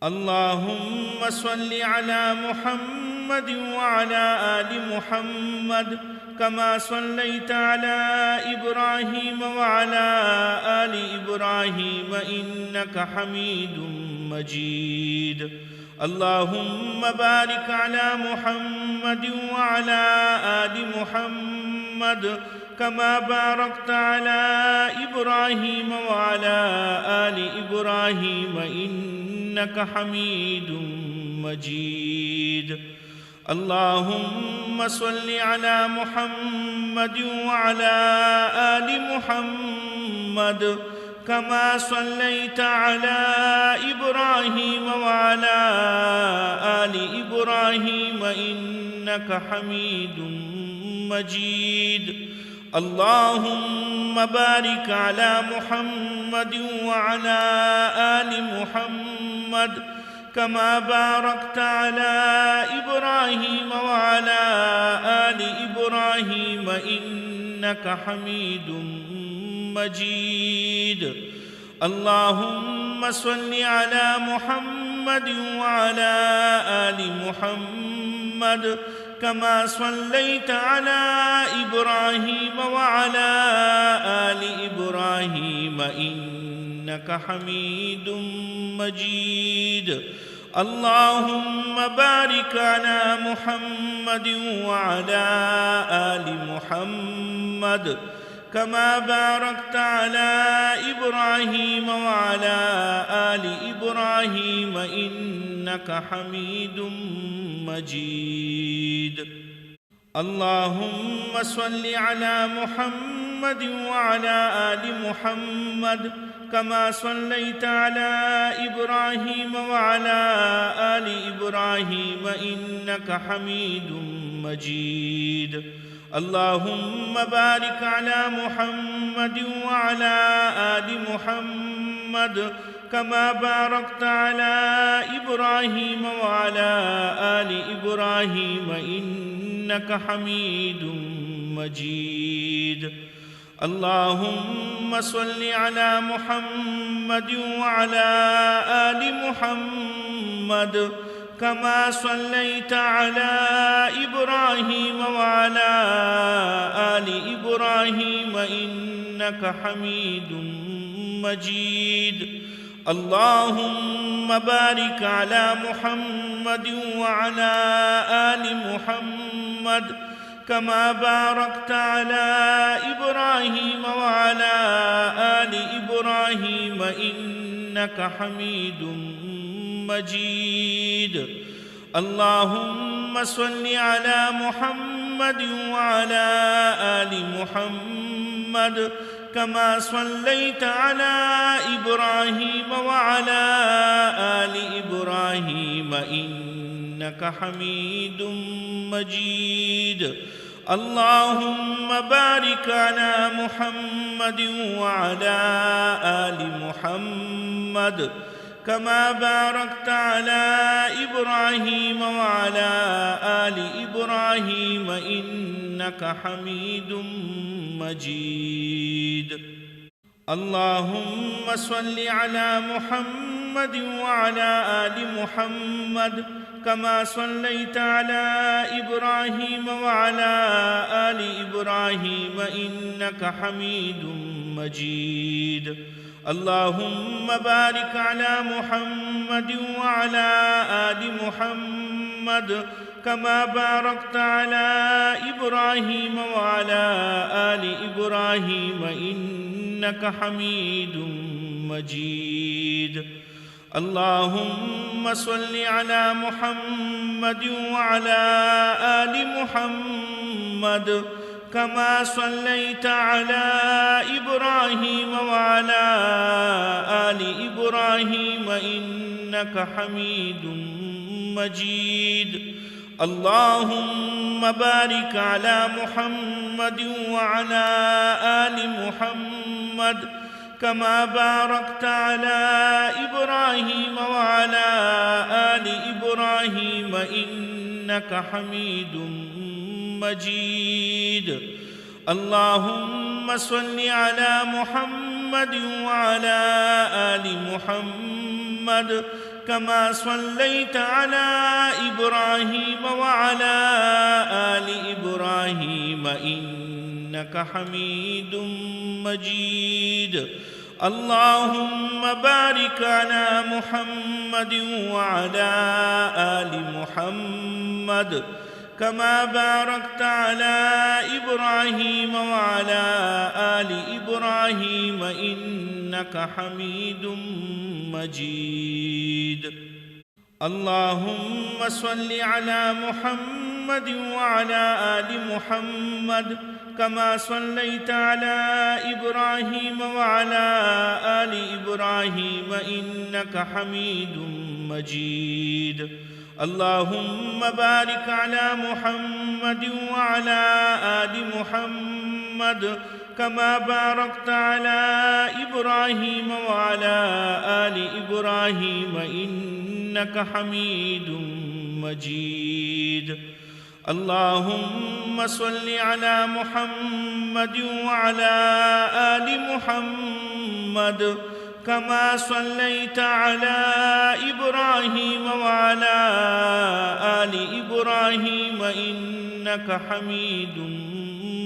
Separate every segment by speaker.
Speaker 1: اللهم صل على محمد وعلى آل محمد كما صليت على إبراهيم وعلى آل إبراهيم إنك حميد مجيد. اللهم بارك على محمد وعلى آل محمد كما باركت على إبراهيم وعلى آل إبراهيم إنك حميد مجيد. اللهم صل على محمد وعلى آل محمد كما صليت على إبراهيم وعلى آل إبراهيم إنك حميد مجيد. اللهم بارك على محمد وعلى آل محمد كما باركت على إبراهيم وعلى آل إبراهيم إنك حميد مجيد. اللهم صل على محمد وعلى آل محمد كما صليت على إبراهيم وعلى آل إبراهيم إنك حميد مجيد. اللهم بارك على محمد وعلى آل محمد كما باركت على إبراهيم وعلى آل إبراهيم إنك حميد مجيد. اللهم صل على محمد وعلى آل محمد كما صليت على إبراهيم وعلى آل إبراهيم إنك حميد مجيد. اللهم بارك على محمد وعلى آل محمد كما باركت على إبراهيم وعلى آل إبراهيم إنك حميد مجيد. اللهم صل على محمد وعلى آل محمد كما صليت على إبراهيم وعلى آل إبراهيم إنك حميد مجيد. اللهم بارك على محمد وعلى آل محمد كما باركت على إبراهيم وعلى آل إبراهيم إنك حميد مجيد. اللهم صل على محمد وعلى آل محمد كما صليت على إبراهيم وعلى آل إبراهيم إنك حميد مجيد. اللهم بارك على محمد وعلى آل محمد كما باركت على إبراهيم وعلى آل إبراهيم إنك حميد مجيد. اللهم صل على محمد وعلى آل محمد كما صليت على إبراهيم وعلى آل إبراهيم إنك حميد مجيد. اللهم بارك على محمد وعلى آل محمد كما باركت على إبراهيم وعلى آل إبراهيم إنك حميد مجيد. اللهم صل على محمد وعلى آل محمد كما صليت على إبراهيم وعلى آل إبراهيم إنك حميد مجيد. اللهم بارك على محمد وعلى آل محمد كما باركت على إبراهيم وعلى آل إبراهيم إنك حميد مجيد. اللهم صل على محمد وعلى آل محمد كما صليت على إبراهيم وعلى آل إبراهيم إنك حميد مجيد. اللهم بارك على محمد وعلى آل محمد كما باركت على إبراهيم وعلى آل إبراهيم إنك حميد مجيد. اللهم صل على محمد وعلى آل محمد كما صليت على إبراهيم وعلى آل إبراهيم إنك حميد مجيد. اللهم بارك على محمد وعلى آل محمد كما باركت على إبراهيم وعلى آل إبراهيم إنك حميد مجيد. اللهم صل على محمد وعلى آل محمد كما صليت على إبراهيم وعلى آل إبراهيم إنك حميد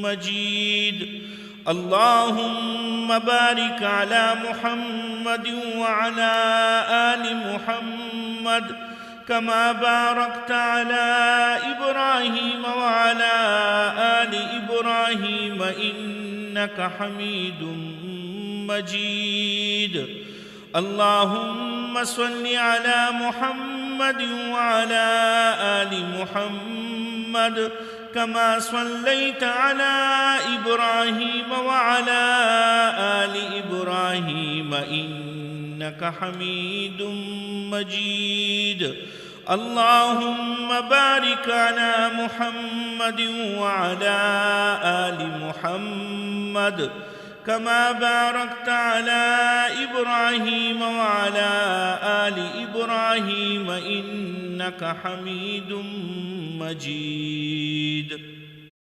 Speaker 1: مجيد. اللهم بارك على محمد وعلى آل محمد كما باركت على إبراهيم وعلى آل إبراهيم إنك حميد مجيد. اللهم صل على محمد وعلى آل محمد كما صليت على إبراهيم وعلى آل إبراهيم إنك حميد مجيد. اللهم بارك على محمد وعلى آل محمد كما باركت على إبراهيم وعلى آل إبراهيم إنك حميد مجيد.